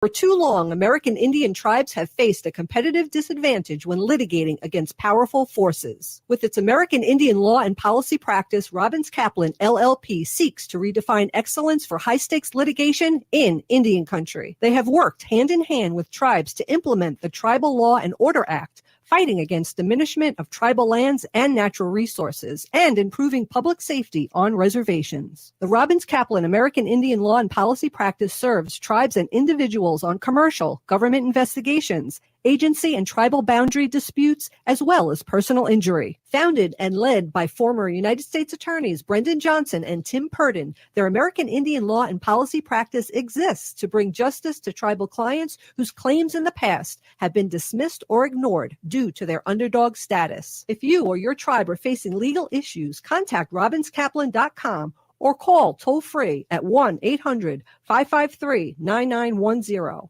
For too long, American Indian tribes have faced a competitive disadvantage when litigating against powerful forces. With its American Indian law and policy practice, Robbins Kaplan, LLP, seeks to redefine excellence for high-stakes litigation in Indian country. They have worked hand-in-hand with tribes to implement the Tribal Law and Order Act, fighting against diminishment of tribal lands and natural resources, and improving public safety on reservations. The Robbins Kaplan American Indian Law and Policy Practice serves tribes and individuals on commercial, government investigations, agency and tribal boundary disputes, as well as personal injury. Founded and led by former United States Attorneys Brendan Johnson and Tim Purdon, their American Indian Law and Policy Practice exists to bring justice to tribal clients whose claims in the past have been dismissed or ignored due to their underdog status. If you or your tribe are facing legal issues, contact robinskaplan.com or call toll-free at 1-800-553-9910.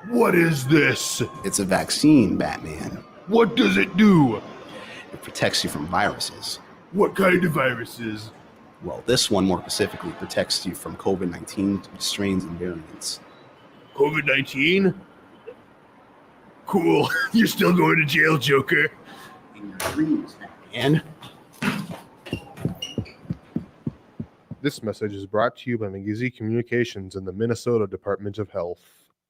What is this? It's a vaccine, Batman. What does it do? It protects you from viruses. What kind of viruses? Well, this one more specifically protects you from COVID-19 strains and variants. COVID-19? Cool. You're still going to jail, Joker. In your dreams, Batman. This message is brought to you by McGeezy Communications and the Minnesota Department of Health.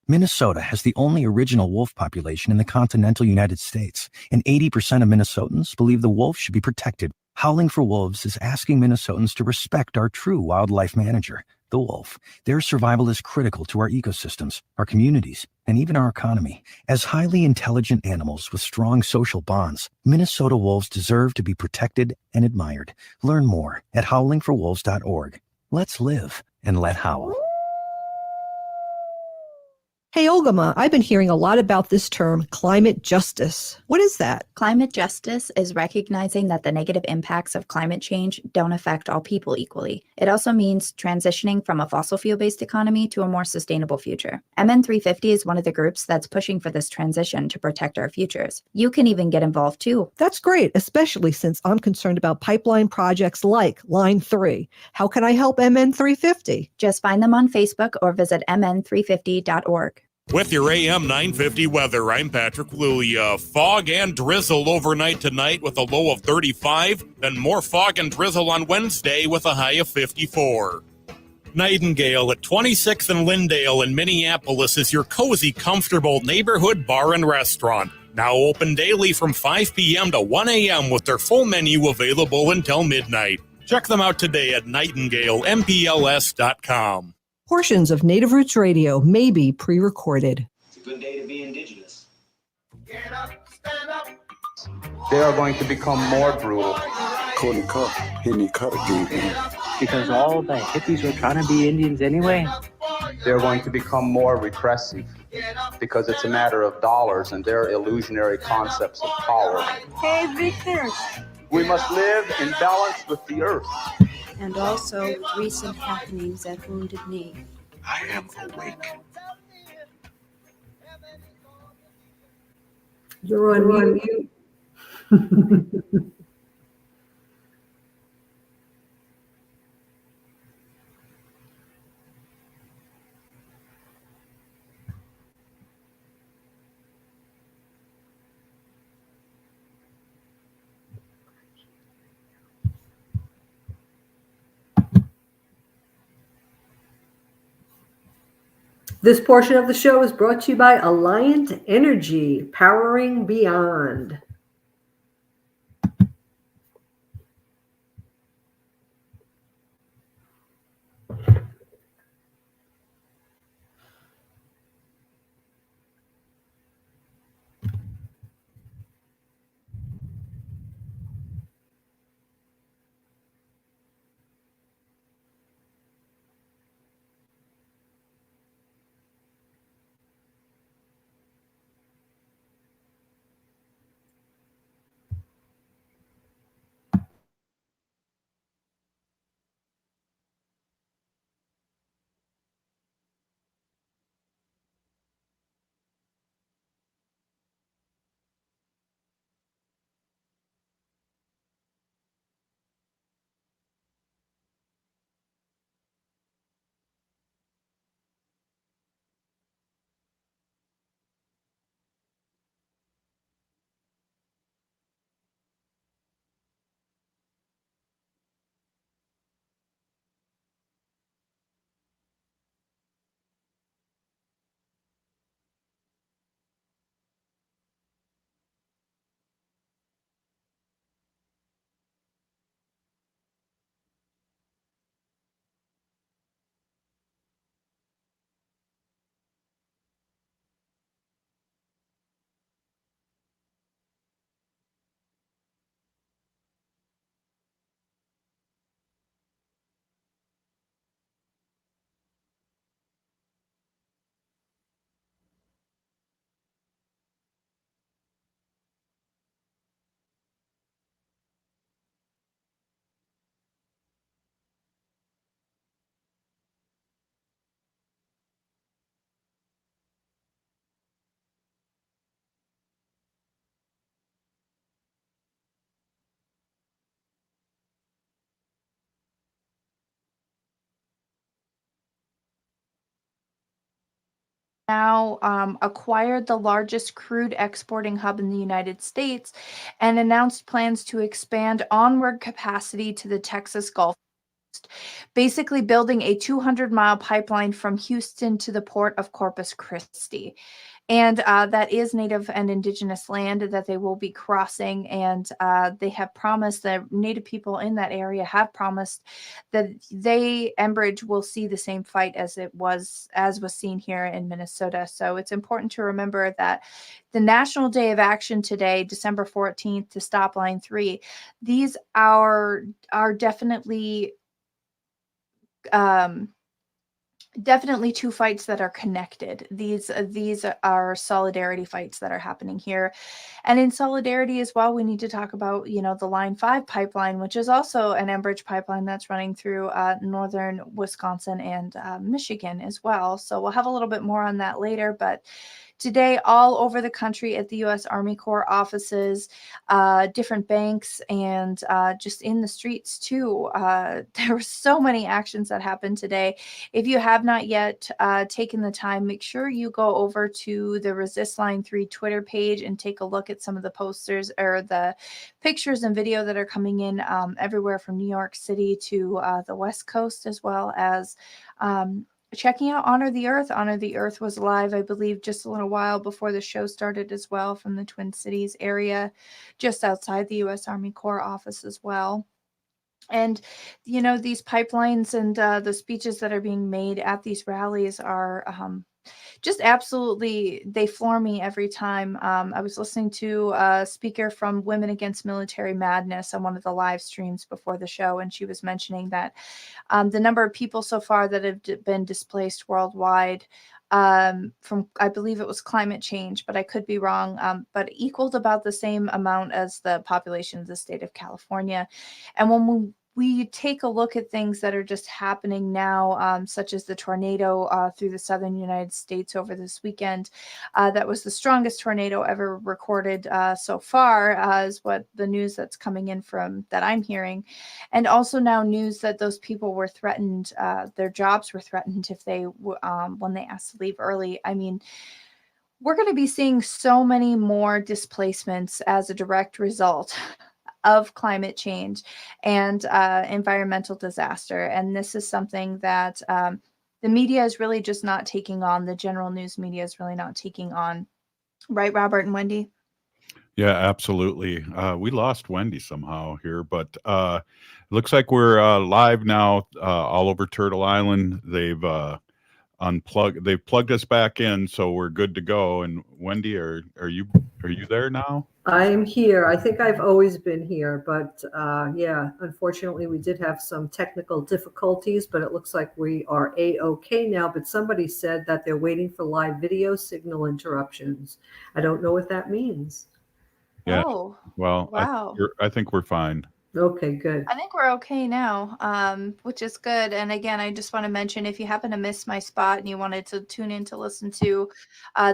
Minnesota has the only original wolf population in the continental United States, and 80% of Minnesotans believe the wolf should be protected. Howling for Wolves is asking Minnesotans to respect our true wildlife manager, the wolf. Their survival is critical to our ecosystems, our communities, and even our economy. As highly intelligent animals with strong social bonds, Minnesota wolves deserve to be protected and admired. Learn more at howlingforwolves.org. Let's live and let howl. Hey, Ogama, I've been hearing a lot about this term, climate justice. What is that? Climate justice is recognizing that the negative impacts of climate change don't affect all people equally. It also means transitioning from a fossil fuel-based economy to a more sustainable future. MN350 is one of the groups that's pushing for this transition to protect our futures. You can even get involved too. That's great, especially since I'm concerned about pipeline projects like Line 3. How can I help MN350? Just find them on Facebook or visit mn350.org. With your AM 950 weather, I'm Patrick Lulia. Fog and drizzle overnight tonight with a low of 35, then more fog and drizzle on Wednesday with a high of 54. Nightingale at 26th and Lyndale in Minneapolis is your cozy, comfortable neighborhood bar and restaurant. Now open daily from 5 p.m. to 1 a.m. with their full menu available until midnight. Check them out today at nightingalempls.com. Portions of Native Roots Radio may be pre-recorded. It's a good day to be indigenous. Get up, stand up. They are going to become more brutal. Cody Cup, hit me cut again. Because all the hippies were trying to be Indians anyway. They're going to become more repressive because it's a matter of dollars and their illusionary concepts of power. Hey, Victor. We must live in balance with the earth. And also with recent happenings at Wounded Knee. I am awake. You're on mute. This portion of the show is brought to you by Alliant Energy, powering beyond. now acquired the largest crude exporting hub in the United States and announced plans to expand onward capacity to the Texas Gulf Coast, basically building a 200-mile pipeline from Houston to the port of Corpus Christi. And that is Native and Indigenous land that they will be crossing. And they have promised, that Native people in that area have promised that Enbridge will see the same fight as was seen here in Minnesota. So it's important to remember that the National Day of Action today, December 14th, to stop Line 3, these are definitely definitely two fights that are connected. These are solidarity fights that are happening here. And in solidarity as well, we need to talk about, the Line 5 pipeline, which is also an Enbridge pipeline that's running through northern Wisconsin and Michigan as well. So we'll have a little bit more on that later. But today, all over the country at the U.S. Army Corps offices, different banks, and just in the streets too, there were so many actions that happened today. If you have not yet taken the time, make sure you go over to the Resist Line 3 Twitter page and take a look at some of the posters or the pictures and video that are coming in everywhere from New York City to the West Coast, as well as checking out Honor the Earth. Honor the Earth was live, I believe, just a little while before the show started as well, from the Twin Cities area, just outside the U.S. Army Corps office as well. And, these pipelines and the speeches that are being made at these rallies are just absolutely, they floor me every time. I was listening to a speaker from Women Against Military Madness on one of the live streams before the show, and she was mentioning that the number of people so far that have been displaced worldwide from, I believe it was climate change, but I could be wrong, but equaled about the same amount as the population of the state of California. And when we take a look at things that are just happening now, such as the tornado through the southern United States over this weekend. That was the strongest tornado ever recorded so far, is what the news that's coming in from that I'm hearing. And also now news that those people were threatened, their jobs were threatened if they when they asked to leave early. I mean, we're going to be seeing so many more displacements as a direct result of climate change and environmental disaster. And this is something that the media is really just not taking on. The general news media is really not taking on. Right, Robert and Wendy? Yeah, absolutely. We lost Wendy somehow here, but it looks like we're live now all over Turtle Island. They've plugged us back in, so we're good to go. And Wendy, are you there now? I'm here. I think I've always been here, but yeah, unfortunately we did have some technical difficulties, but it looks like we are A-OK now. But somebody said that they're waiting for live video signal interruptions. I don't know what that means. Yeah. Oh, well, wow. I think we're fine. Okay, good. I think we're okay now, which is good. And again, I just want to mention, if you happen to miss my spot and you wanted to tune in to listen to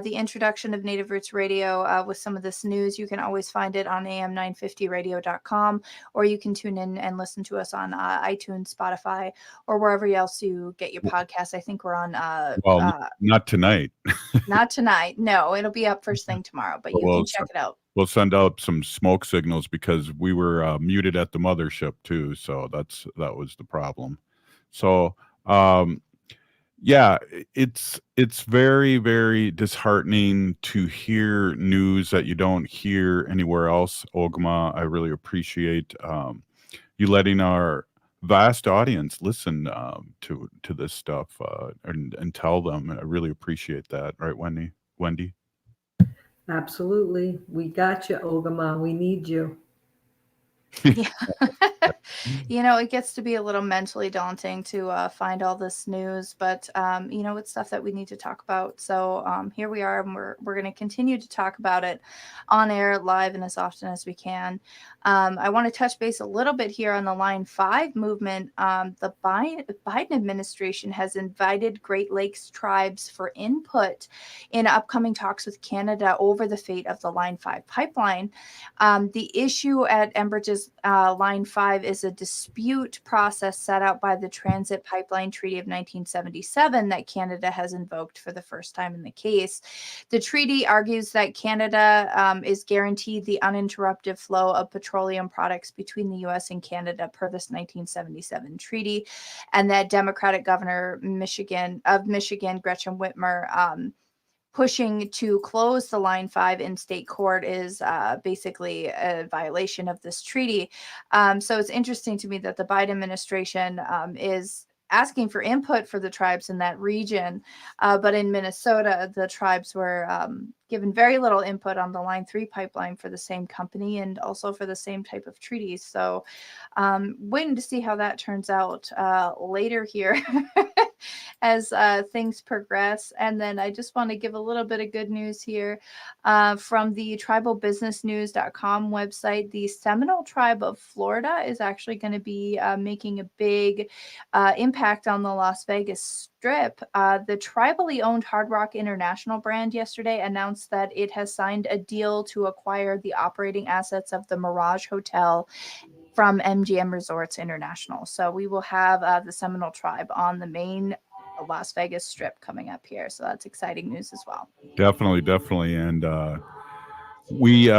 the introduction of Native Roots Radio with some of this news, you can always find it on am950radio.com, or you can tune in and listen to us on iTunes, Spotify, or wherever else you get your podcasts. I think we're on not tonight. Not tonight. No, it'll be up first thing tomorrow, but you can check it out. We'll send out some smoke signals because we were muted at the mothership too. So that was the problem. So yeah, it's very, very disheartening to hear news that you don't hear anywhere else. Ogma, I really appreciate you letting our vast audience listen to this stuff and tell them. I really appreciate that. Right, Wendy? Absolutely. We got you, Ogama. We need you. Yeah. It gets to be a little mentally daunting to find all this news, but it's stuff that we need to talk about. So here we are, and we're going to continue to talk about it on air, live, and as often as we can. I want to touch base a little bit here on the Line 5 movement. The Biden administration has invited Great Lakes tribes for input in upcoming talks with Canada over the fate of the Line 5 pipeline. The issue at Enbridge's Line 5 5 is a dispute process set out by the Transit Pipeline Treaty of 1977 that Canada has invoked for the first time in the case. The treaty argues that Canada is guaranteed the uninterrupted flow of petroleum products between the U.S. and Canada per this 1977 treaty, and that Democratic Governor of Michigan, Gretchen Whitmer, pushing to close the Line 5 in state court is basically a violation of this treaty. So it's interesting to me that the Biden administration is asking for input for the tribes in that region. But in Minnesota, the tribes were given very little input on the Line 3 pipeline for the same company and also for the same type of treaties. So waiting to see how that turns out later here as things progress. And then I just want to give a little bit of good news here from the tribalbusinessnews.com website. The Seminole Tribe of Florida is actually going to be making a big impact on the Las Vegas Strip. The tribally owned Hard Rock International brand yesterday announced that it has signed a deal to acquire the operating assets of the Mirage Hotel from MGM Resorts International. So we will have the Seminole Tribe on the main Las Vegas Strip coming up here. So that's exciting news as well. Definitely. And we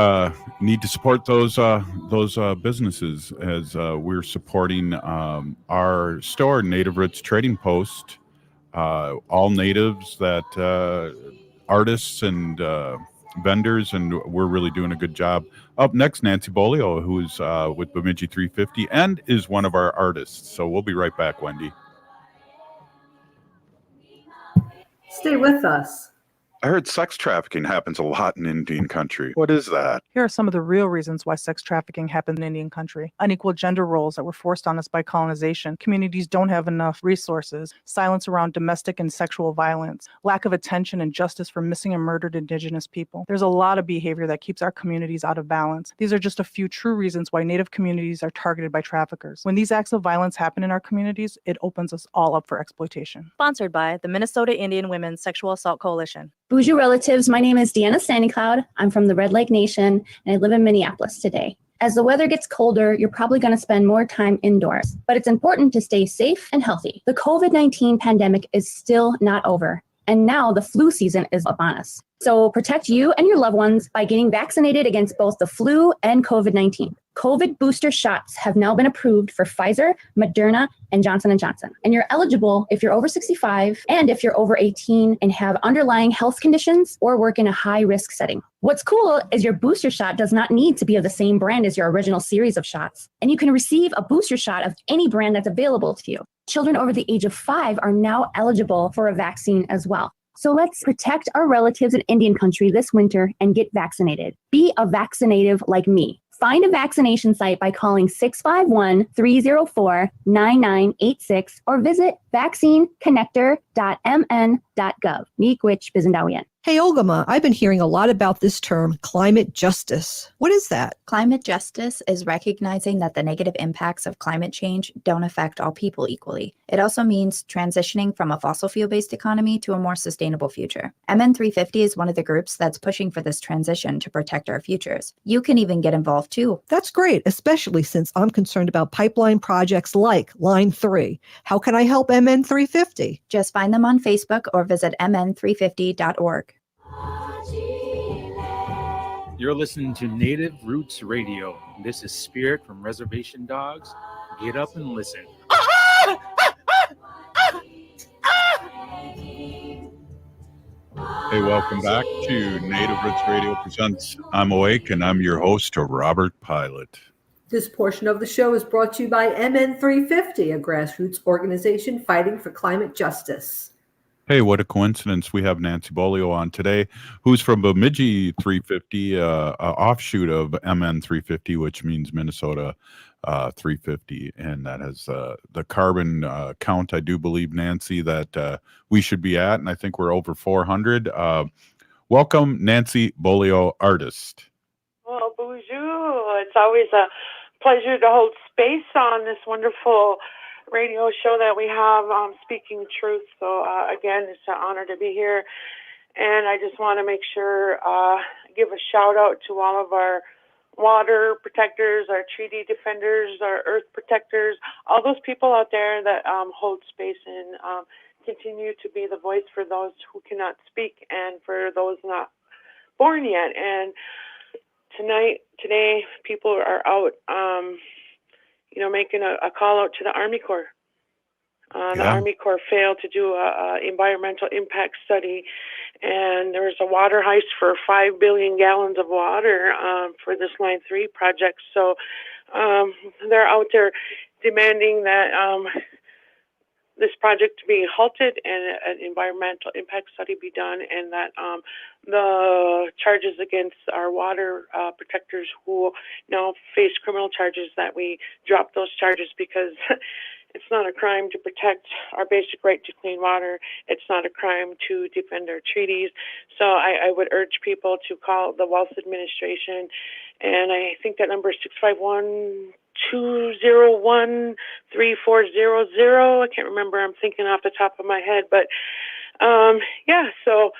need to support those businesses as we're supporting our store, Native Roots Trading Post. All natives that artists and vendors, and we're really doing a good job. Up next, Nancy Beaulieu, who's with Bemidji 350 and is one of our artists. So we'll be right back, Wendy. Stay with us. I heard sex trafficking happens a lot in Indian country. What is that? Here are some of the real reasons why sex trafficking happened in Indian country. Unequal gender roles that were forced on us by colonization. Communities don't have enough resources. Silence around domestic and sexual violence. Lack of attention and justice for missing and murdered Indigenous people. There's a lot of behavior that keeps our communities out of balance. These are just a few true reasons why Native communities are targeted by traffickers. When these acts of violence happen in our communities, it opens us all up for exploitation. Sponsored by the Minnesota Indian Women's Sexual Assault Coalition. Bonjour relatives, my name is Deanna Sandy Cloud. I'm from the Red Lake Nation and I live in Minneapolis today. As the weather gets colder, you're probably going to spend more time indoors, but it's important to stay safe and healthy. The COVID-19 pandemic is still not over, and now the flu season is upon us. So protect you and your loved ones by getting vaccinated against both the flu and COVID-19. COVID booster shots have now been approved for Pfizer, Moderna, and Johnson & Johnson. And you're eligible if you're over 65 and if you're over 18 and have underlying health conditions or work in a high-risk setting. What's cool is your booster shot does not need to be of the same brand as your original series of shots. And you can receive a booster shot of any brand that's available to you. Children over the age of 5 are now eligible for a vaccine as well. So let's protect our relatives in Indian country this winter and get vaccinated. Be a vaccinative like me. Find a vaccination site by calling 651-304-9986 or visit vaccineconnector.mn.gov. Miigwech Bizendawian. Hey, Olgama, I've been hearing a lot about this term, climate justice. What is that? Climate justice is recognizing that the negative impacts of climate change don't affect all people equally. It also means transitioning from a fossil fuel-based economy to a more sustainable future. MN350 is one of the groups that's pushing for this transition to protect our futures. You can even get involved too. That's great, especially since I'm concerned about pipeline projects like Line 3. How can I help MN350? Just find them on Facebook or visit mn350.org. You're listening to Native Roots Radio. This is Spirit from Reservation Dogs. Get up and listen. Hey, welcome back to Native Roots Radio presents I'm Awake, and I'm your host, Robert Pilot. This portion of the show is brought to you by MN350, a grassroots organization fighting for climate justice. Hey, what a coincidence. We have Nancy Beaulieu on today, who's from Bemidji 350, offshoot of MN 350, which means Minnesota 350. And that has the carbon count, I do believe, Nancy, that we should be at. And I think we're over 400. Welcome, Nancy Beaulieu, artist. Well, bonjour. It's always a pleasure to hold space on this wonderful radio show that we have, Speaking Truth. So again, it's an honor to be here, and I just want to make sure give a shout out to all of our water protectors, our treaty defenders, our earth protectors, all those people out there that hold space and continue to be the voice for those who cannot speak and for those not born yet. And today, people are out, making a call out to the Army Corps. The Army Corps failed to do a environmental impact study, and there was a water heist for 5 billion gallons of water for this Line 3 project. So they're out there demanding that this project to be halted and an environmental impact study be done, and that the charges against our water protectors who now face criminal charges, that we drop those charges, because it's not a crime to protect our basic right to clean water. It's not a crime to defend our treaties. So I would urge people to call the Wealth Administration, and I think that number is 651-201-3400. I can't remember. I'm thinking off the top of my head, but so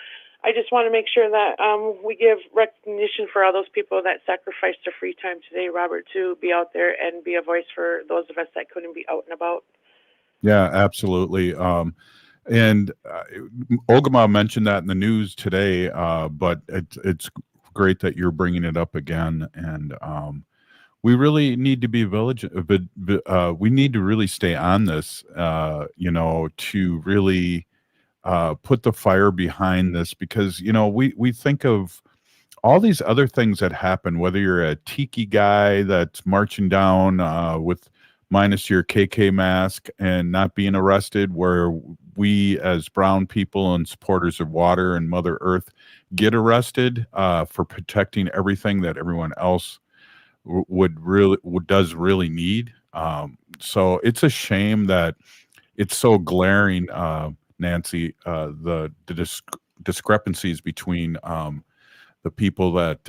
I just want to make sure that we give recognition for all those people that sacrificed their free time today, Robert, to be out there and be a voice for those of us that couldn't be out and about. Yeah, absolutely. And Ogama mentioned that in the news today, but it's great that you're bringing it up again. And we really need to be we need to really stay on this, to really put the fire behind this, because we think of all these other things that happen, whether you're a tiki guy that's marching down with minus your KK mask and not being arrested, where we as brown people and supporters of water and Mother Earth get arrested for protecting everything that everyone else does really need. So it's a shame that it's so glaring, Nancy, the discrepancies between the people that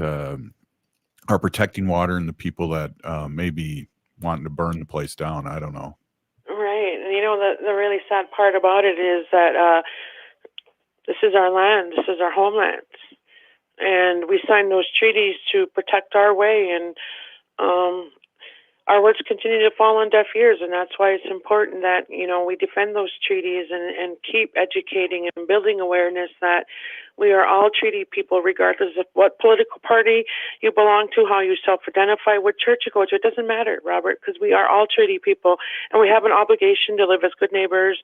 are protecting water and the people that may be wanting to burn the place down. I don't know. Right. And the really sad part about it is that this is our land. This is our homeland. And we signed those treaties to protect our way, and our words continue to fall on deaf ears, and that's why it's important that we defend those treaties and keep educating and building awareness that we are all treaty people, regardless of what political party you belong to, how you self-identify, what church you go to. It doesn't matter, Robert, because we are all treaty people, and we have an obligation to live as good neighbors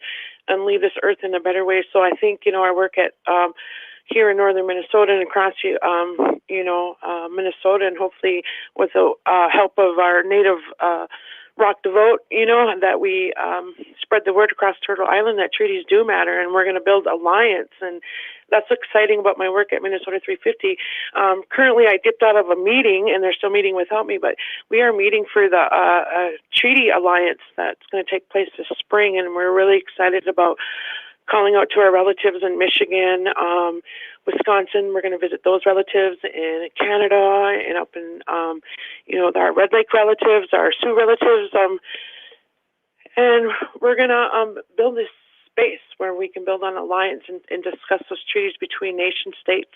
and leave this earth in a better way. So I think our work at here in northern Minnesota and across Minnesota, and hopefully with the help of our native Rock the Vote, that we spread the word across Turtle Island that treaties do matter, and we're going to build alliance. And that's exciting about my work at Minnesota 350. Currently, I dipped out of a meeting, and they're still meeting without me, but we are meeting for the treaty alliance that's going to take place this spring, and we're really excited about calling out to our relatives in Michigan, Wisconsin. We're going to visit those relatives in Canada and up in, our Red Lake relatives, our Sioux relatives. And we're going to build this space where we can build an alliance and discuss those treaties between nation states,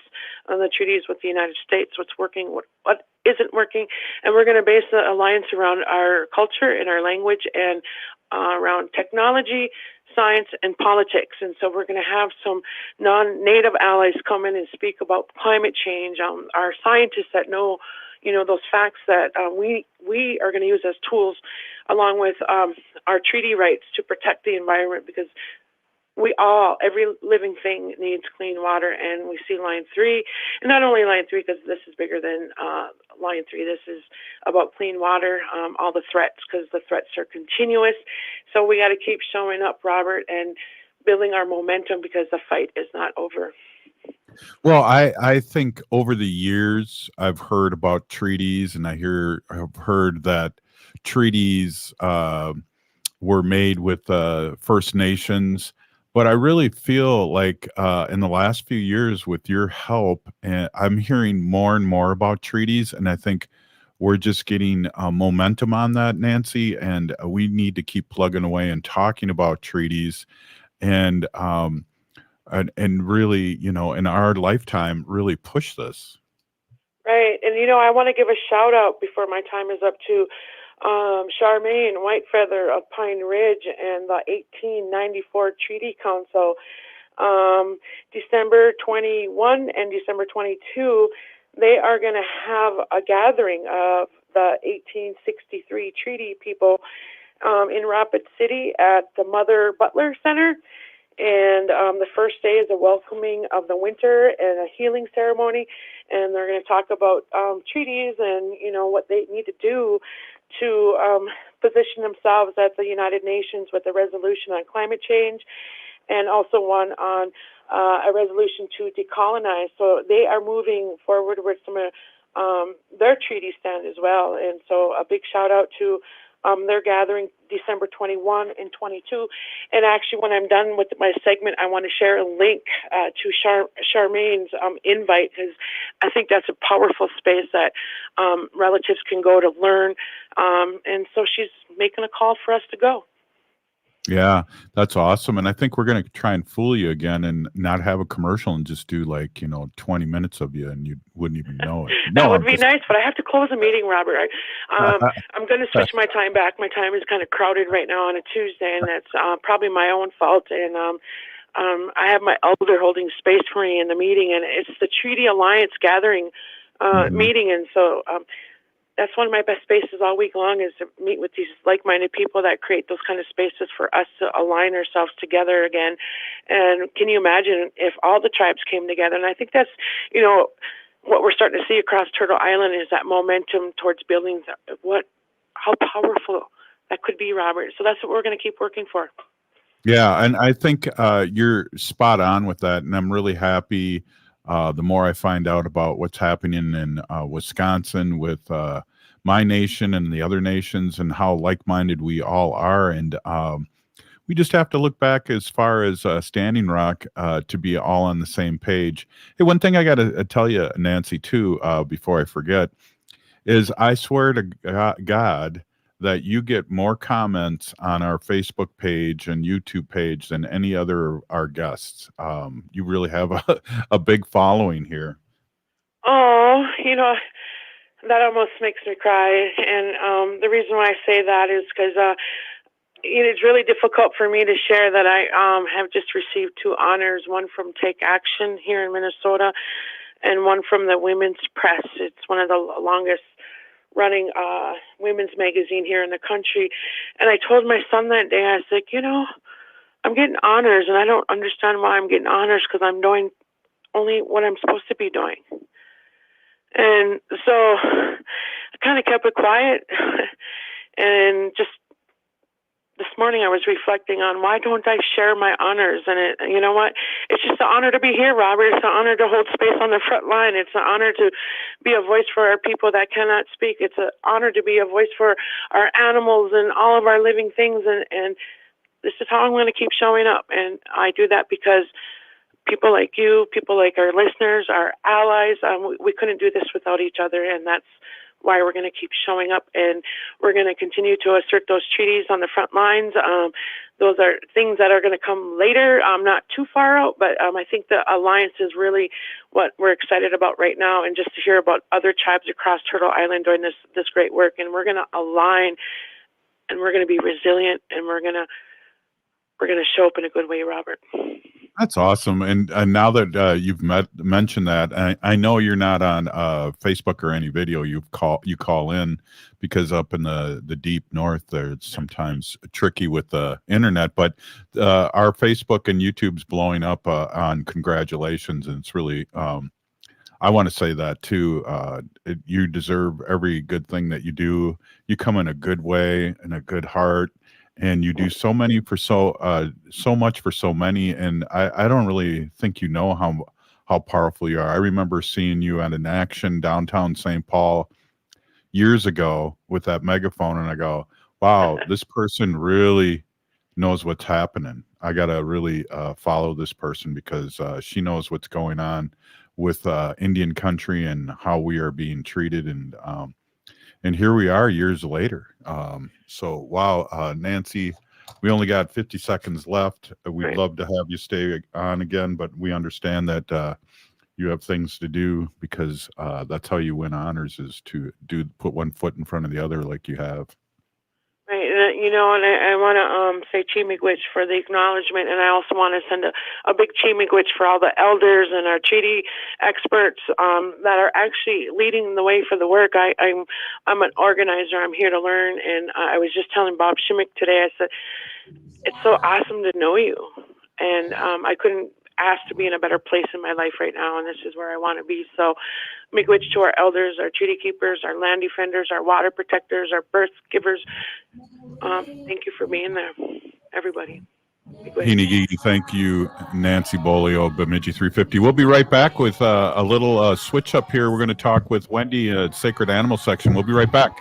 the treaties with the United States, what's working, what isn't working. And we're going to base the alliance around our culture and our language and around technology, science, and politics. And so we're going to have some non-native allies come in and speak about climate change, our scientists that know those facts that we are going to use as tools, along with our treaty rights to protect the environment, because every living thing needs clean water. And we see Line 3, and not only Line 3, because this is bigger than Line 3. This is about clean water, all the threats, because the threats are continuous. So we got to keep showing up, Robert, and building our momentum, because the fight is not over. Well, I think over the years I've heard about treaties, and I've heard that treaties were made with First Nations. But I really feel like in the last few years, with your help, I'm hearing more and more about treaties, and I think we're just getting momentum on that, Nancy, and we need to keep plugging away and talking about treaties, and really, in our lifetime, really push this. Right. And, I want to give a shout out before my time is up to Charmaine Whitefeather of Pine Ridge and the 1894 Treaty Council. December 21 and December 22, they are going to have a gathering of the 1863 treaty people in Rapid City at the Mother Butler Center. And the first day is a welcoming of the winter and a healing ceremony. And they're going to talk about treaties and, what they need to do to position themselves at the United Nations with a resolution on climate change, and also one on a resolution to decolonize. So they are moving forward with some of their treaty stand as well. And so a big shout out to their gathering December 21 and 22. And actually, when I'm done with my segment, I want to share a link to Charmaine's invite, because I think that's a powerful space that relatives can go to learn. And so she's making a call for us to go. Yeah, that's awesome. And I think we're going to try and fool you again and not have a commercial and just do 20 minutes of you and you wouldn't even know it. That would be nice, but I have to close a meeting, Robert. I'm going to switch my time back. My time is kind of crowded right now on a Tuesday, and that's probably my own fault. And I have my elder holding space for me in the meeting, and it's the Treaty Alliance gathering meeting. And so that's one of my best spaces all week long, is to meet with these like-minded people that create those kind of spaces for us to align ourselves together again. And can you imagine if all the tribes came together? And I think that's, what we're starting to see across Turtle Island is that momentum towards building how powerful that could be, Robert. So that's what we're going to keep working for. Yeah, and I think you're spot on with that, and I'm really happy the more I find out about what's happening in Wisconsin with my nation and the other nations and how like-minded we all are. And we just have to look back as far as Standing Rock to be all on the same page. Hey, one thing I got to tell you, Nancy, too, before I forget, is I swear to God that you get more comments on our Facebook page and YouTube page than any other of our guests. You really have a big following here. Oh, that almost makes me cry. And the reason why I say that is because it's really difficult for me to share that I have just received 2 honors, one from Take Action here in Minnesota and one from the Women's Press. It's one of the longest running women's magazine here in the country. And I told my son that day, I was like, I'm getting honors, and I don't understand why I'm getting honors, because I'm doing only what I'm supposed to be doing. And so I kind of kept it quiet. And just this morning I was reflecting on, why don't I share my honors? And you know what? It's just an honor to be here, Robert. It's an honor to hold space on the front line. It's an honor to be a voice for our people that cannot speak. It's an honor to be a voice for our animals and all of our living things. And this is how I'm going to keep showing up. And I do that because people like you, people like our listeners, our allies, we couldn't do this without each other. And that's why we're going to keep showing up, and we're going to continue to assert those treaties on the front lines. Those are things that are going to come later, not too far out, but I think the alliance is really what we're excited about right now, and just to hear about other tribes across Turtle Island doing this great work. And we're going to align, and we're going to be resilient, and we're going to show up in a good way, Robert. That's awesome. And now that you've mentioned that, I know you're not on Facebook or any video. You call in, because up in the deep north there, it's sometimes tricky with the internet. But our Facebook and YouTube's blowing up on congratulations, and it's really I want to say that too. You deserve every good thing that you do. You come in a good way and a good heart. And you do so many for so much for so many, and I don't really think you know how powerful you are. I remember seeing you at an action downtown St. Paul years ago with that megaphone, and I go, wow, this person really knows what's happening. I gotta really follow this person, because she knows what's going on with Indian country and how we are being treated, and here we are years later. So, wow, Nancy, we only got 50 seconds left. We'd love to have you stay on again, but we understand that you have things to do, because that's how you win honors, is to put one foot in front of the other like you have. Right, and I want to say Chi-miigwech for the acknowledgement, and I also want to send a big Chi-miigwech for all the elders and our treaty experts that are actually leading the way for the work. I'm an organizer. I'm here to learn, and I was just telling Bob Shimmick today. I said, it's so awesome to know you, and I couldn't ask to be in a better place in my life right now, and this is where I want to be. So, miigwech to our elders, our treaty keepers, our land defenders, our water protectors, our birth givers. Thank you for being there, everybody. Hinigi, thank you, Nancy Beaulieu, Bemidji 350. We'll be right back with a little switch up here. We're going to talk with Wendy at Sacred Animal section. We'll be right back.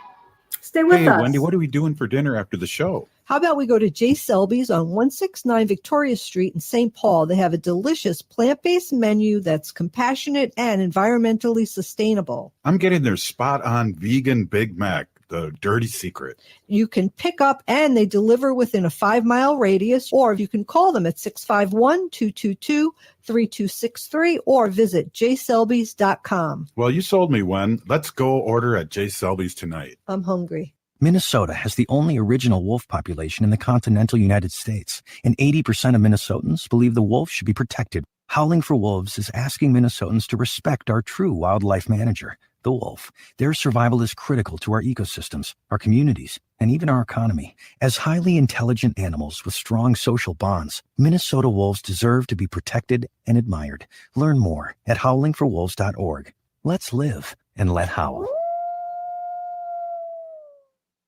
Stay with us. Wendy, what are we doing for dinner after the show? How about we go to J. Selby's on 169 Victoria Street in St. Paul? They have a delicious plant-based menu that's compassionate and environmentally sustainable. I'm getting their spot-on vegan Big Mac, the dirty secret. You can pick up and they deliver within a 5-mile radius, or you can call them at 651-222-3263 or visit jselbys.com. Well, you sold me, Wen. Let's go order at J. Selby's tonight. I'm hungry. Minnesota has the only original wolf population in the continental United States, and 80% of Minnesotans believe the wolf should be protected. Howling for Wolves is asking Minnesotans to respect our true wildlife manager, the wolf. Their survival is critical to our ecosystems, our communities, and even our economy. As highly intelligent animals with strong social bonds, Minnesota wolves deserve to be protected and admired. Learn more at howlingforwolves.org. Let's live and let howl.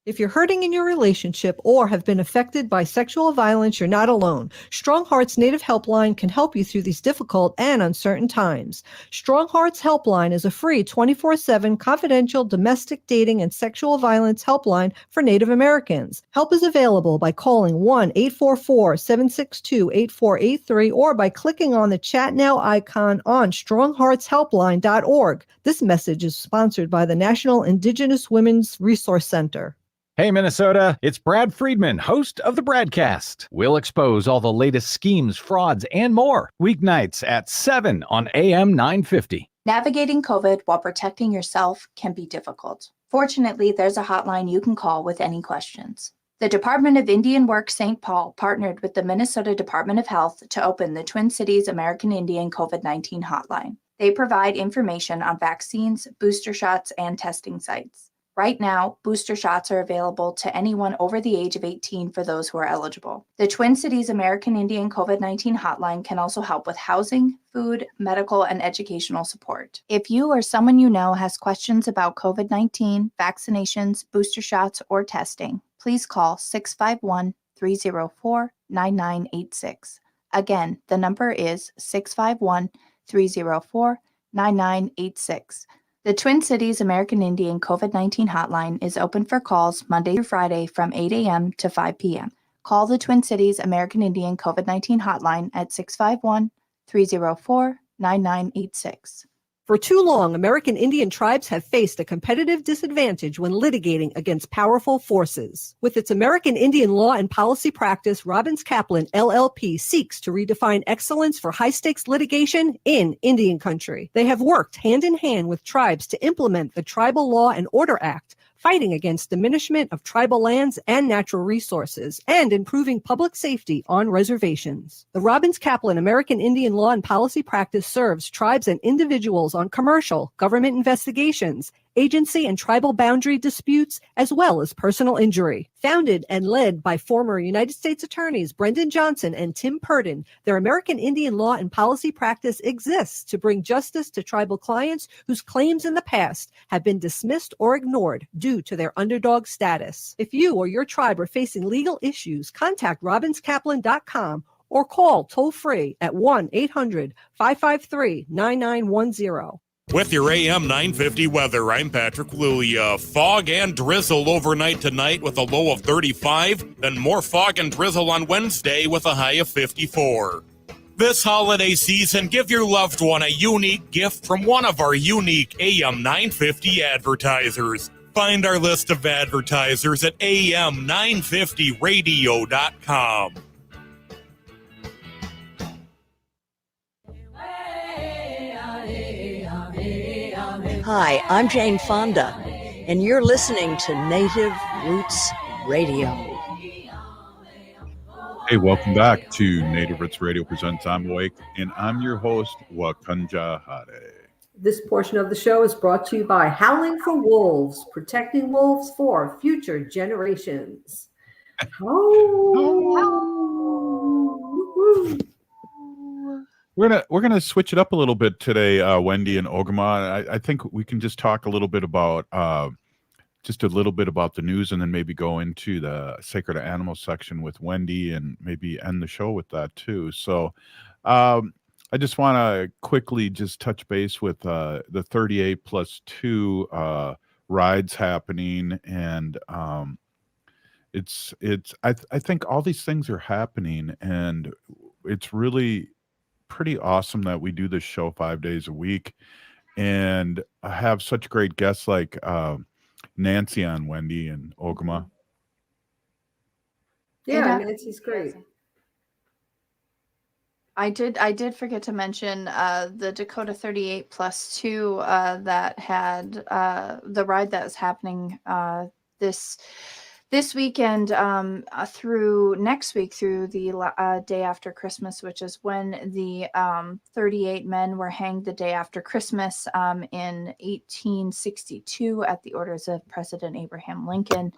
If you're hurting in your relationship or have been affected by sexual violence, you're not alone. Strong Hearts Native Helpline can help you through these difficult and uncertain times. Strong Hearts Helpline is a free 24/7 confidential domestic dating and sexual violence helpline for Native Americans. Help is available by calling 1-844-762-8483 or by clicking on the Chat Now icon on strongheartshelpline.org. This message is sponsored by the National Indigenous Women's Resource Center. Hey, Minnesota, it's Brad Friedman, host of the Bradcast. We'll expose all the latest schemes, frauds, and more. Weeknights at 7 on AM 950. Navigating COVID while protecting yourself can be difficult. Fortunately, there's a hotline you can call with any questions. The Department of Indian Work St. Paul partnered with the Minnesota Department of Health to open the Twin Cities American Indian COVID-19 hotline. They provide information on vaccines, booster shots, and testing sites. Right now, booster shots are available to anyone over the age of 18 for those who are eligible. The Twin Cities American Indian COVID-19 hotline can also help with housing, food, medical, and educational support. If you or someone you know has questions about COVID-19, vaccinations, booster shots, or testing, please call 651-304-9986. Again, the number is 651-304-9986. The Twin Cities American Indian COVID-19 hotline is open for calls Monday through Friday from 8 a.m. to 5 p.m. Call the Twin Cities American Indian COVID-19 hotline at 651-304-9986. For too long, American Indian tribes have faced a competitive disadvantage when litigating against powerful forces. With its American Indian law and policy practice, Robbins Kaplan, LLP, seeks to redefine excellence for high-stakes litigation in Indian country. They have worked hand-in-hand with tribes to implement the Tribal Law and Order Act, fighting against diminishment of tribal lands and natural resources, and improving public safety on reservations. The Robbins Kaplan American Indian Law and Policy Practice serves tribes and individuals on commercial, government investigations, agency and tribal boundary disputes, as well as personal injury. Founded and led by former United States Attorneys Brendan Johnson and Tim Purdon, their American Indian Law and Policy Practice exists to bring justice to tribal clients whose claims in the past have been dismissed or ignored due to their underdog status. If you or your tribe are facing legal issues, contact robinskaplan.com or call toll-free at 1-800-553-9910. With your AM 950 weather, I'm Patrick Beaulieu. Fog and drizzle overnight tonight with a low of 35, then more fog and drizzle on Wednesday with a high of 54. This holiday season, give your loved one a unique gift from one of our unique AM 950 advertisers. Find our list of advertisers at am950radio.com. Hi, I'm Jane Fonda, and you're listening to Native Roots Radio. Hey, welcome back to Native Roots Radio presents I'm Awake, and I'm your host, Wakanja Hade. This portion of the show is brought to you by Howling for Wolves, protecting wolves for future generations. We're gonna switch it up a little bit today, Wendy and Ogama. I think we can just talk a little bit about the news, and then maybe go into the sacred animal section with Wendy, and maybe end the show with that too. So, I just want to quickly just touch base with the 38+2 rides happening, and I think all these things are happening, and it's really pretty awesome that we do this show 5 days a week, and I have such great guests like Nancy on, Wendy and Ogama. Yeah, Nancy's great. I did forget to mention the Dakota 38+2 that had the ride that is happening this weekend through next week, through the day after Christmas, which is when the 38 men were hanged the day after Christmas in 1862 at the orders of President Abraham Lincoln.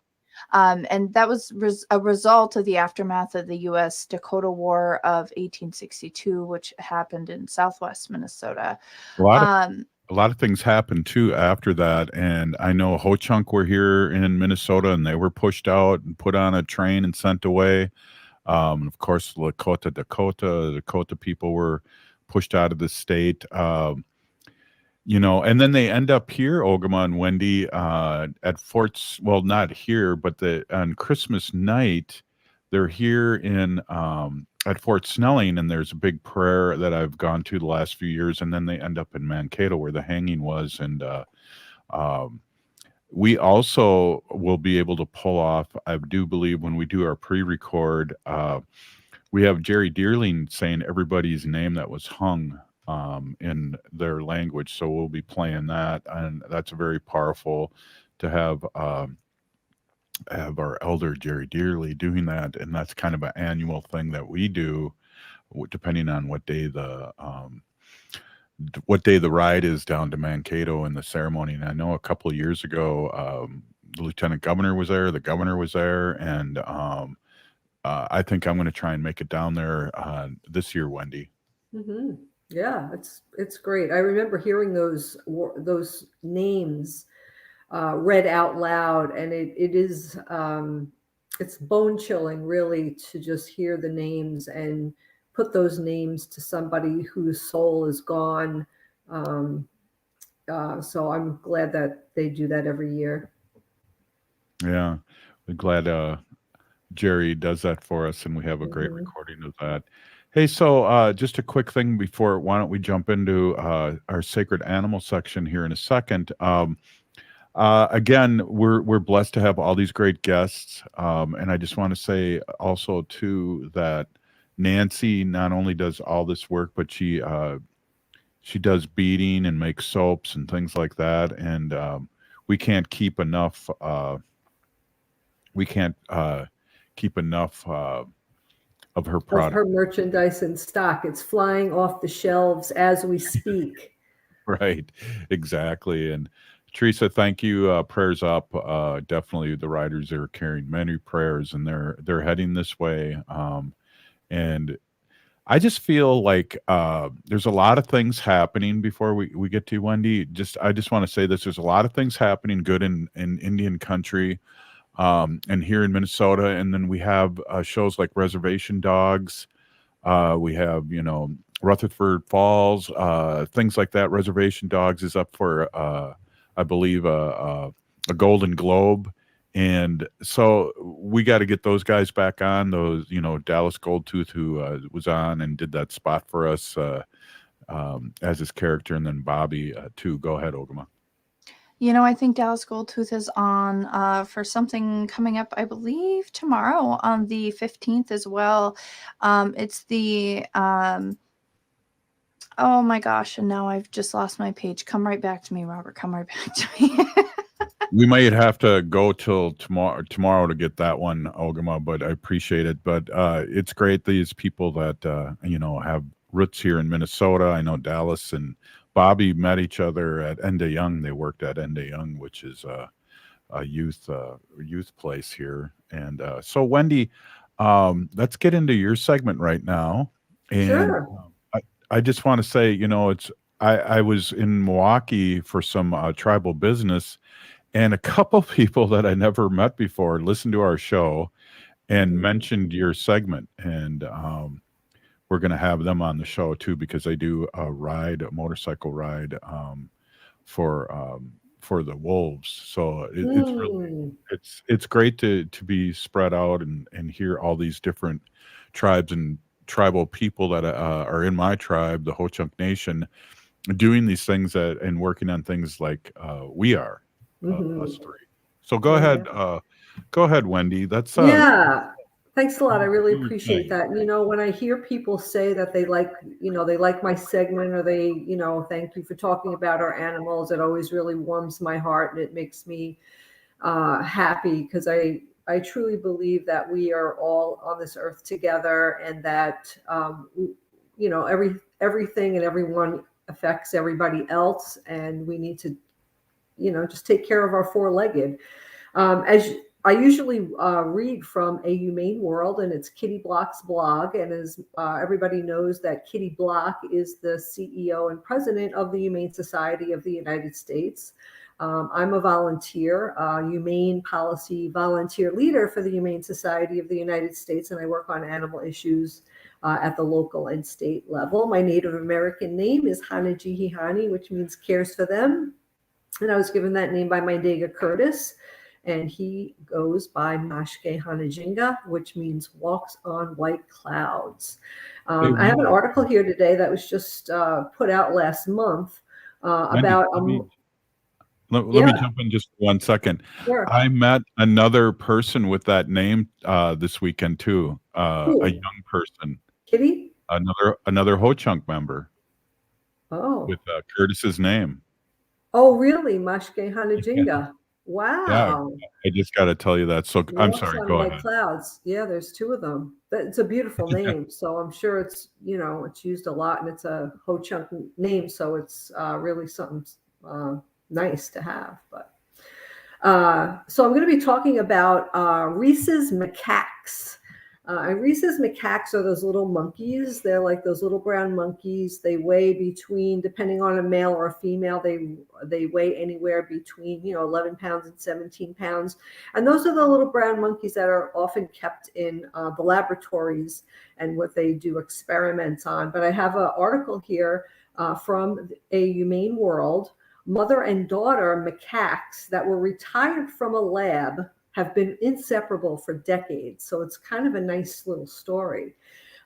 And that was a result of the aftermath of the U.S. Dakota War of 1862, which happened in southwest Minnesota. A lot of things happened too after that, and I know Ho-Chunk were here in Minnesota, and they were pushed out and put on a train and sent away. Of course, Dakota people were pushed out of the state. And then they end up here, Ogama and Wendy, at Fort's. Well, not here, but on Christmas night, they're here in at Fort Snelling, and there's a big prayer that I've gone to the last few years, and then they end up in Mankato where the hanging was, and we also will be able to pull off, I do believe, when we do our pre-record, we have Jerry Deerling saying everybody's name that was hung in their language, so we'll be playing that, and that's very powerful to have our elder Jerry Deerly doing that, and that's kind of an annual thing that we do, depending on what day the ride is down to Mankato and the ceremony. And I know a couple of years ago, the lieutenant governor was there, the governor was there, and I think I'm going to try and make it down there this year, Wendy. Mm-hmm. Yeah, it's great. I remember hearing those names read out loud, and it is it's bone chilling, really, to just hear the names and put those names to somebody whose soul is gone. So I'm glad that they do that every year. Yeah, we're glad Jerry does that for us, and we have a great recording of that. Hey, so just a quick thing before, why don't we jump into our sacred animal section here in a second. Again, we're blessed to have all these great guests, and I just want to say also too that Nancy not only does all this work, but she does beading and makes soaps and things like that, and we can't keep enough. Of her product, of her merchandise in stock. It's flying off the shelves as we speak. Right, exactly. And Teresa, thank you. Prayers up. Definitely, the riders are carrying many prayers, and they're heading this way. And I just feel like there's a lot of things happening before we get to Wendy. I just want to say this: there's a lot of things happening good in Indian country. And here in Minnesota, and then we have shows like Reservation Dogs. We have, Rutherford Falls, things like that. Reservation Dogs is up for, I believe, a Golden Globe. And so we got to get those guys back on. Those, Dallas Goldtooth, who was on and did that spot for us as his character, and then Bobby, too. Go ahead, Ogama. I think Dallas Goldtooth is on for something coming up, I believe, tomorrow on the 15th as well. It's the Oh my gosh, and now I've just lost my page. Come right back to me, Robert. Come right back to me. We might have to go till tomorrow to get that one, Ogama, but I appreciate it. But it's great, these people that have roots here in Minnesota. I know Dallas and Bobby met each other at Enda Young. They worked at Enda Young, which is a youth place here. And so Wendy, let's get into your segment right now. And Sure. I just want to say, I was in Milwaukee for some tribal business, and a couple people that I never met before listened to our show and mentioned your segment. And we're going to have them on the show too, because they do a motorcycle ride for the wolves. So it's really it's great to be spread out and hear all these different tribes and tribal people that are in my tribe, the Ho-Chunk Nation, doing these things and working on things like we are. Us three. So go ahead, Wendy. That's Yeah. Thanks a lot. I really huge appreciate thing. that. When I hear people say that they like my segment, or they, thank you for talking about our animals, it always really warms my heart, and it makes me happy, because I truly believe that we are all on this earth together, and that everything and everyone affects everybody else, and we need to just take care of our four-legged. As I usually read from A Humane World, and it's Kitty Block's blog. And as everybody knows, that Kitty Block is the CEO and president of the Humane Society of the United States. I'm a volunteer, humane policy volunteer leader for the Humane Society of the United States, and I work on animal issues at the local and state level. My Native American name is Hanajihihani, which means cares for them. And I was given that name by my Dega Curtis, and he goes by Mashke Hanajinga, which means walks on white clouds. I have an article here today that was just put out last month about... Let me jump in just 1 second. Sure. I met another person with that name this weekend too. A young person. Kitty? Another Ho-Chunk member. Oh. With Curtis's name. Oh, really? Mashke Hanajinga. Wow. Yeah, I just got to tell you that. So I'm sorry. Go ahead. Clouds. Yeah, there's two of them. It's a beautiful name. So I'm sure it's it's used a lot, and it's a Ho-Chunk name, so it's really something nice to have. But so I'm going to be talking about Reese's Macaques. And Reese's Macaques are those little monkeys. They're like those little brown monkeys. They weigh between, depending on a male or a female, they weigh anywhere between 11 pounds and 17 pounds. And those are the little brown monkeys that are often kept in the laboratories and what they do experiments on. But I have an article here from A Humane World. Mother and daughter macaques that were retired from a lab have been inseparable for decades. So it's kind of a nice little story.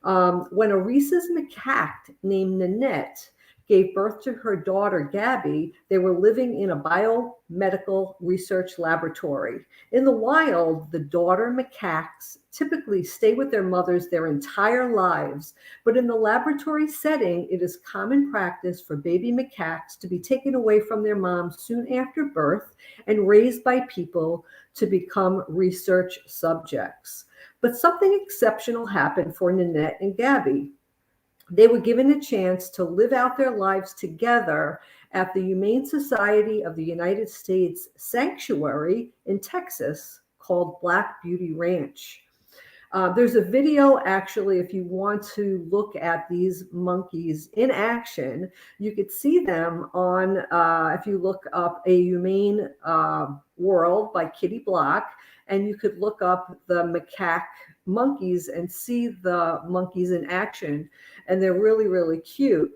When a Rhesus macaque named Nanette gave birth to her daughter, Gabby, they were living in a biomedical research laboratory. In the wild, the daughter macaques typically stay with their mothers their entire lives, but in the laboratory setting, it is common practice for baby macaques to be taken away from their moms soon after birth and raised by people to become research subjects. But something exceptional happened for Nanette and Gabby. They were given a chance to live out their lives together at the Humane Society of the United States sanctuary in Texas called Black Beauty Ranch. There's a video, actually, if you want to look at these monkeys in action, you could see them on, if you look up A Humane World by Kitty Block, and you could look up the macaque monkeys and see the monkeys in action, and they're really, really cute.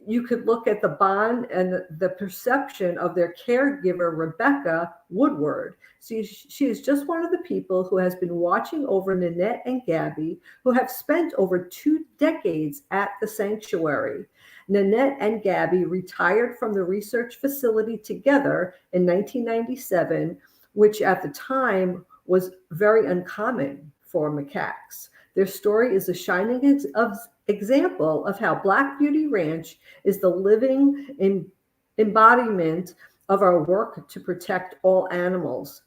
You could look at the bond and the perception of their caregiver, Rebecca Woodward. She is just one of the people who has been watching over Nanette and Gabby, who have spent over 2 decades at the sanctuary. Nanette and Gabby retired from the research facility together in 1997, which at the time was very uncommon for macaques. Their story is a shining example of how Black Beauty Ranch is the living embodiment of our work to protect all animals.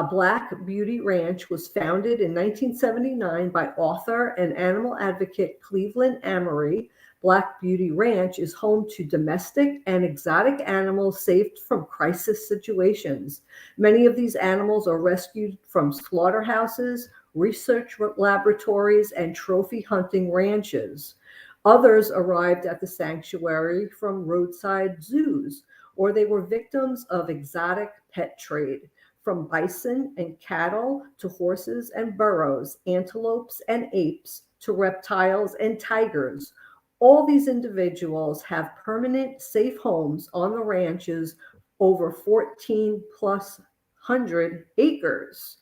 Black Beauty Ranch was founded in 1979 by author and animal advocate Cleveland Amory. Black Beauty Ranch is home to domestic and exotic animals saved from crisis situations. Many of these animals are rescued from slaughterhouses, research laboratories, and trophy hunting ranches. Others arrived at the sanctuary from roadside zoos, or they were victims of exotic pet trade. From bison and cattle to horses and burros, antelopes and apes to reptiles and tigers. All these individuals have permanent safe homes on the ranches over 14 plus 100 acres.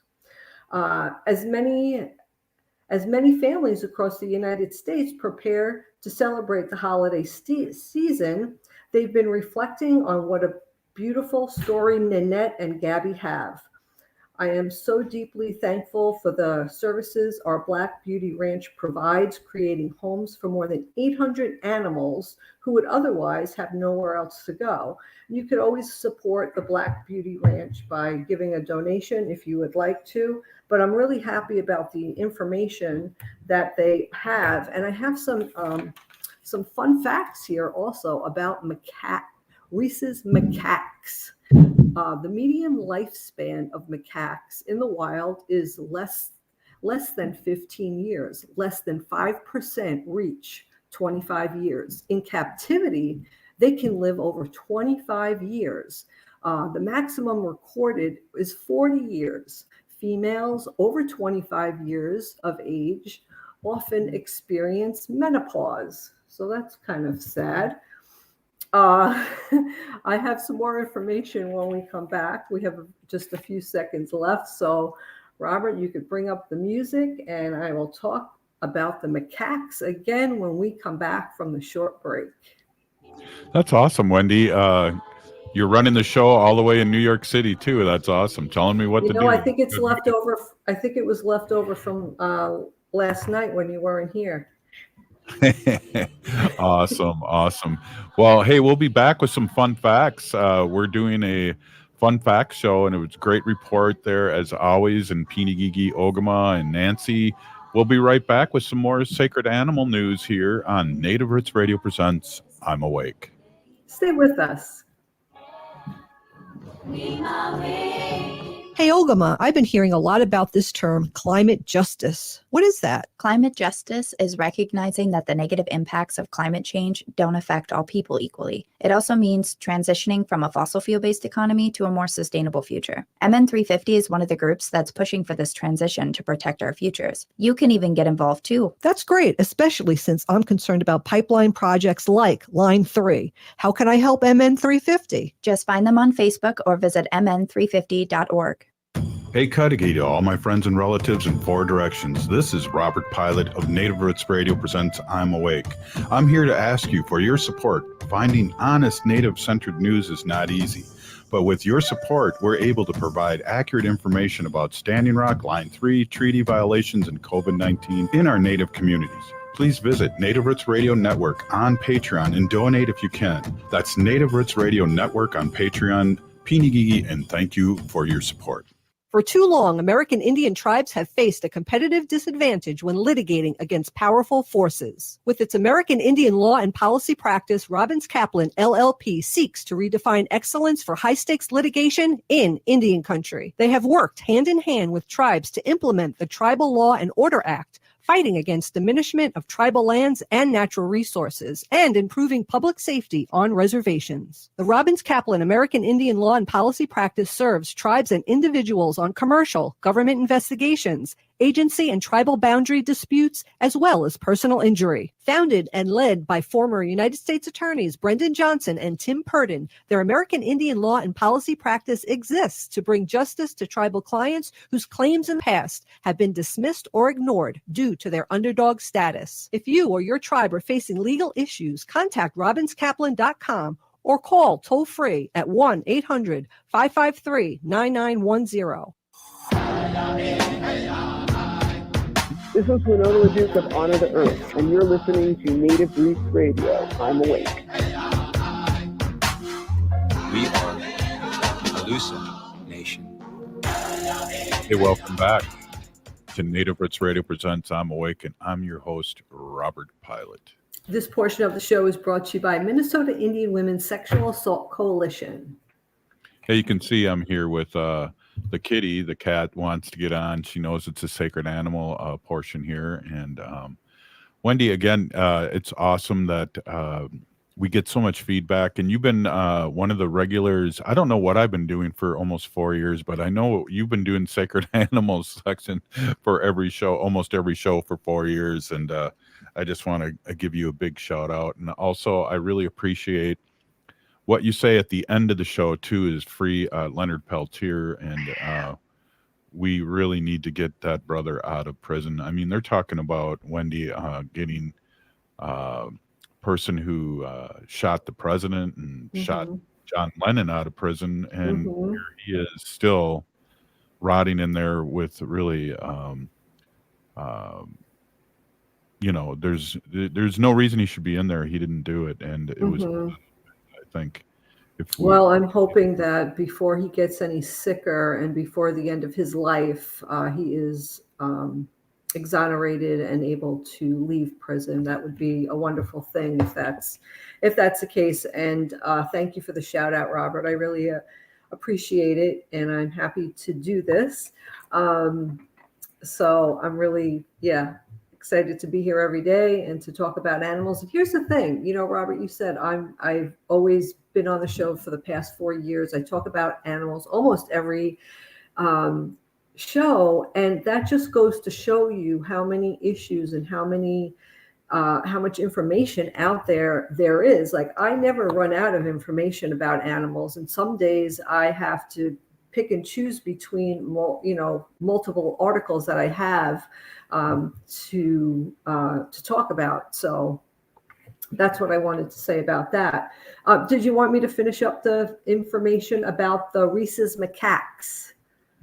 As many families across the United States prepare to celebrate the holiday season, they've been reflecting on what a beautiful story Nanette and Gabby have. I am so deeply thankful for the services our Black Beauty Ranch provides, creating homes for more than 800 animals who would otherwise have nowhere else to go. You could always support the Black Beauty Ranch by giving a donation if you would like to, but I'm really happy about the information that they have. And I have some fun facts here also about macaque. Reese's macaques. The median lifespan of macaques in the wild is less than 15 years. Less than 5% reach 25 years. In captivity, they can live over 25 years. The maximum recorded is 40 years. Females over 25 years of age often experience menopause. So that's kind of sad. I have some more information when we come back. We have just a few seconds left. So, Robert, you could bring up the music and I will talk about the macaques again when we come back from the short break. That's awesome, Wendy. You're running the show all the way in New York City, too. That's awesome. Telling me what to do. I think it's left over. I think it was left over from last night when you weren't here. Awesome. Well, hey, we'll be back with some fun facts. We're doing a fun fact show, and it was a great report there, as always, and Pinigigi, Ogama, and Nancy. We'll be right back with some more sacred animal news here on Native Roots Radio Presents I'm Awake. Stay with us. Hey, Ogama, I've been hearing a lot about this term, climate justice. What is that? Climate justice is recognizing that the negative impacts of climate change don't affect all people equally. It also means transitioning from a fossil fuel-based economy to a more sustainable future. MN350 is one of the groups that's pushing for this transition to protect our futures. You can even get involved too. That's great, especially since I'm concerned about pipeline projects like Line 3. How can I help MN350? Just find them on Facebook or visit mn350.org. Hey Cudahy to all my friends and relatives in 4 directions. This is Robert Pilot of Native Roots Radio Presents I'm Awake. I'm here to ask you for your support. Finding honest Native-centered news is not easy, but with your support, we're able to provide accurate information about Standing Rock, Line 3, treaty violations, and COVID-19 in our Native communities. Please visit Native Roots Radio Network on Patreon and donate if you can. That's Native Roots Radio Network on Patreon. Pinigigi, and thank you for your support. For too long, American Indian tribes have faced a competitive disadvantage when litigating against powerful forces. With its American Indian law and policy practice, Robbins Kaplan, LLP, seeks to redefine excellence for high-stakes litigation in Indian country. They have worked hand in hand with tribes to implement the Tribal Law and Order Act, fighting against diminishment of tribal lands and natural resources, and improving public safety on reservations. The Robbins Kaplan American Indian Law and Policy Practice serves tribes and individuals on commercial, government investigations, agency and tribal boundary disputes, as well as personal injury. Founded and led by former United States Attorneys Brendan Johnson and Tim Purdon, their American Indian Law and Policy Practice exists to bring justice to tribal clients whose claims in the past have been dismissed or ignored due to their underdog status. If you or your tribe are facing legal issues, contact robinskaplan.com or call toll-free at 1-800-553-9910. This is Winona LaDuke of Honor the Earth, and you're listening to Native Roots Radio. I'm awake. We are Hallucin Nation. Hey, welcome back to Native Roots Radio Presents I'm Awake, and I'm your host, Robert Pilot. This portion of the show is brought to you by Minnesota Indian Women's Sexual Assault Coalition. Hey, you can see I'm here with the kitty. The cat wants to get on. She knows it's a sacred animal portion here. And Wendy, again, it's awesome that we get so much feedback. And you've been one of the regulars. I don't know what I've been doing for almost 4 years, but I know you've been doing sacred animals section for every show, almost every show for 4 years. And I just want to give you a big shout out. And also, I really appreciate what you say at the end of the show, too, is free Leonard Peltier. And we really need to get that brother out of prison. I mean, they're talking about Wendy getting person who shot the president and shot John Lennon out of prison. And here he is still rotting in there with really, there's no reason he should be in there. He didn't do it. And it was, I think, well, I'm hoping that before he gets any sicker and before the end of his life, he is exonerated and able to leave prison. That would be a wonderful thing if that's the case. And thank you for the shout out, Robert. I really appreciate it, and I'm happy to do this. So I'm really, excited to be here every day and to talk about animals. And here's the thing, Robert, you said I've always been on the show for the past 4 years. I talk about animals almost every show, and that just goes to show you how many issues and how much information out there is. Like, I never run out of information about animals, and some days I have to pick and choose between multiple articles that I have to talk about. So that's what I wanted to say about that. Did you want me to finish up the information about the Reese's macaques?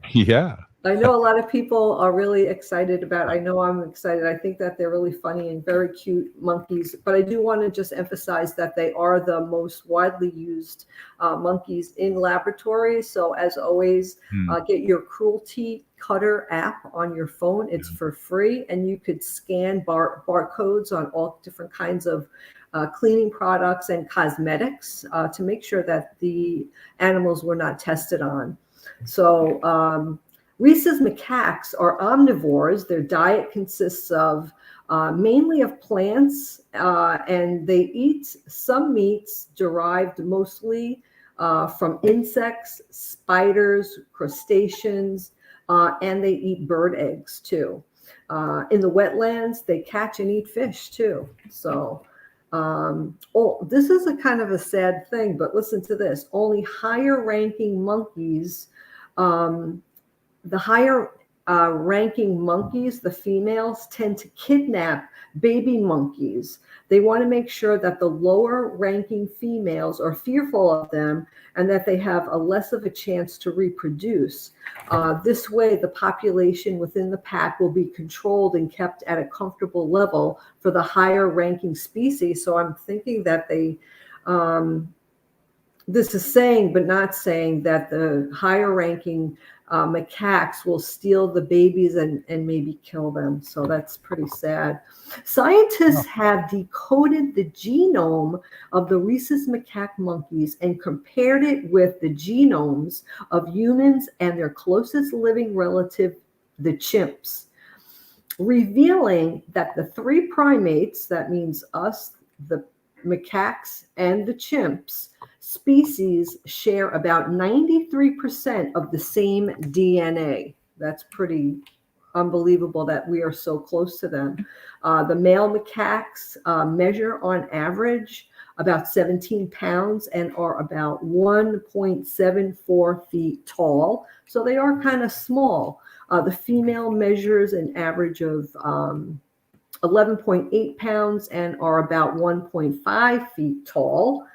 Yeah. I know a lot of people are really excited about. I know I'm excited. I think that they're really funny and very cute monkeys. But I do want to just emphasize that they are the most widely used monkeys in laboratories. So as always, get your Cruelty Cutter app on your phone. It's for free, and you could scan barcodes on all different kinds of cleaning products and cosmetics to make sure that the animals were not tested on. So Reese's macaques are omnivores. Their diet consists of mainly of plants, and they eat some meats derived mostly from insects, spiders, crustaceans, and they eat bird eggs too. In the wetlands, they catch and eat fish too. So, this is a kind of a sad thing, but listen to this. Only higher ranking monkeys, the higher ranking monkeys, the females, tend to kidnap baby monkeys. They want to make sure that the lower ranking females are fearful of them and that they have a less of a chance to reproduce. This way, the population within the pack will be controlled and kept at a comfortable level for the higher ranking species. So I'm thinking that this is saying, but not saying, that the higher ranking macaques will steal the babies and maybe kill them. So that's pretty sad. Scientists have decoded the genome of the Rhesus macaque monkeys and compared it with the genomes of humans and their closest living relative, the chimps, revealing that the three primates, that means us, the macaques, and the chimps, species share about 93% of the same DNA. That's pretty unbelievable that we are so close to them. The male macaques measure on average about 17 pounds and are about 1.74 feet tall. So they are kind of small. The female measures an average of 11.8 pounds and are about 1.5 feet tall.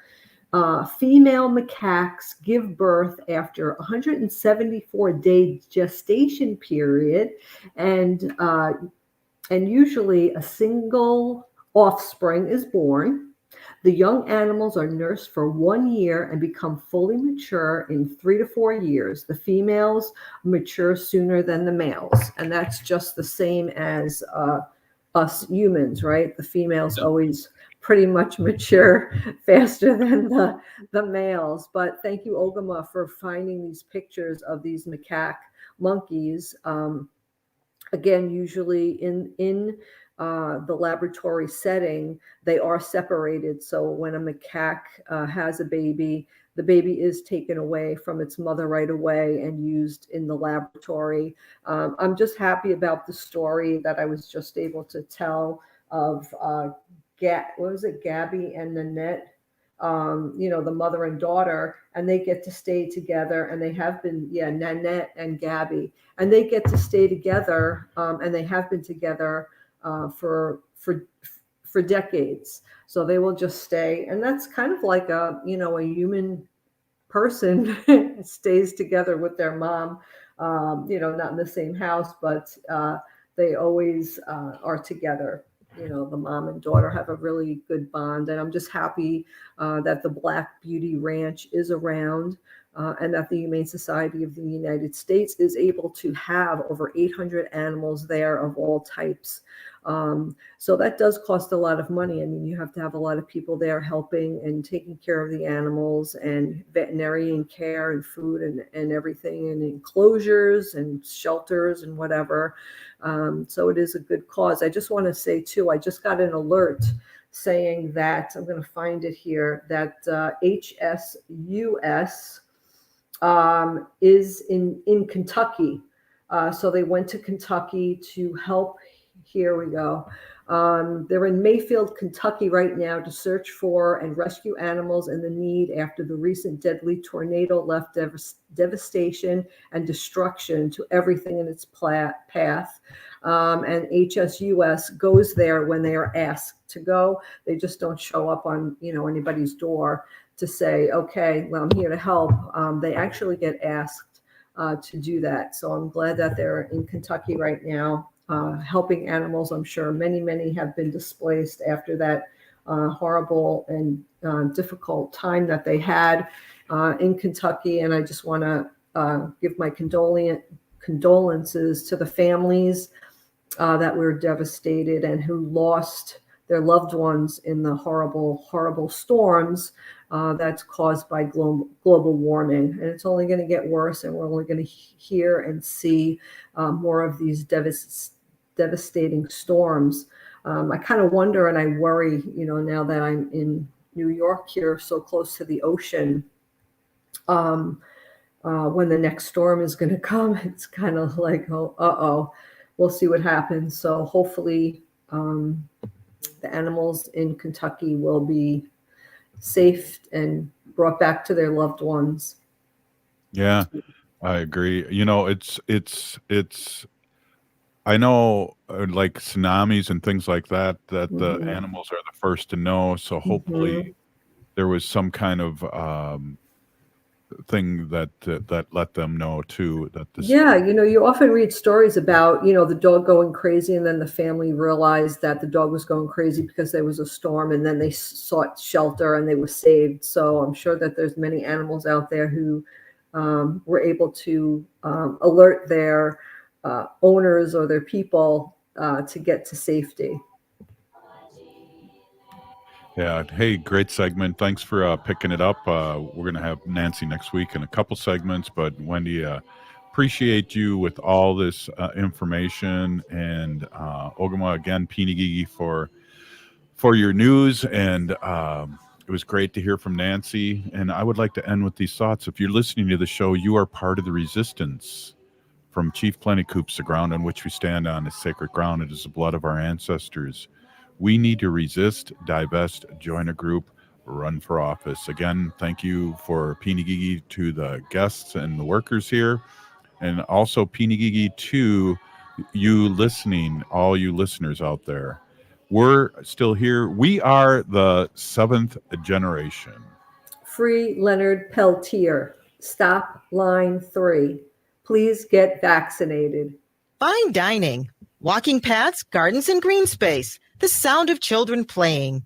Female macaques give birth after 174-day gestation period, and and usually a single offspring is born. The young animals are nursed for 1 year and become fully mature in 3 to 4 years. The females mature sooner than the males, and that's just the same as us humans, right? The females always pretty much mature faster than the males. But thank you, Ogama, for finding these pictures of these macaque monkeys. Again, usually in the laboratory setting, they are separated. So when a macaque has a baby, the baby is taken away from its mother right away and used in the laboratory. I'm just happy about the story that I was just able to tell of Gabby and Nanette, the mother and daughter, and they get to stay together, and they have been, Nanette and Gabby, and they get to stay together, and they have been together for decades. So they will just stay, and that's kind of like a human person stays together with their mom, not in the same house, but they always are together. The mom and daughter have a really good bond, and I'm just happy that the Black Beauty Ranch is around, and that the Humane Society of the United States is able to have over 800 animals there of all types. So that does cost a lot of money. I mean, you have to have a lot of people there helping and taking care of the animals, and veterinarian care and food and everything, and enclosures and shelters and whatever. So it is a good cause. I just want to say too, I just got an alert saying that, I'm going to find it here, that HSUS is in Kentucky. So they went to Kentucky to help. Here we go. They're in Mayfield, Kentucky right now to search for and rescue animals in the need after the recent deadly tornado left devastation and destruction to everything in its path. And HSUS goes there when they are asked to go. They just don't show up on anybody's door to say, okay, well, I'm here to help. They actually get asked to do that. So I'm glad that they're in Kentucky right now. Helping animals. I'm sure many have been displaced after that horrible and difficult time that they had in Kentucky. And I just want to give my condolences to the families that were devastated and who lost their loved ones in the horrible storms that's caused by global warming. And it's only going to get worse, and we're only going to hear and see more of these devastating storms. I kind of wonder and I worry, now that I'm in New York here, so close to the ocean, when the next storm is going to come. It's kind of like, we'll see what happens. So hopefully the animals in Kentucky will be safe and brought back to their loved ones. Yeah, I agree. It's I know like tsunamis and things like that, the animals are the first to know. So hopefully there was some kind of thing that let them know too. You often read stories about, the dog going crazy, and then the family realized that the dog was going crazy because there was a storm, and then they sought shelter and they were saved. So I'm sure that there's many animals out there who were able to alert their owners or their people to get to safety. Yeah. Hey, great segment. Thanks for picking it up. We're going to have Nancy next week in a couple segments, but Wendy, appreciate you with all this information, and Ogama again, Pinigigi for your news. And it was great to hear from Nancy. And I would like to end with these thoughts. If you're listening to the show, you are part of the resistance. From Chief Plentycoops, the ground on which we stand on is sacred ground. It is the blood of our ancestors. We need to resist, divest, join a group, run for office. Again, thank you for Pinigigi to the guests and the workers here, and also Pinigigi to you listening, all you listeners out there. We're still here. We are the 7th generation. Free Leonard Peltier. Stop line 3. Please get vaccinated. Fine dining. Walking paths, gardens, and green space. The sound of children playing.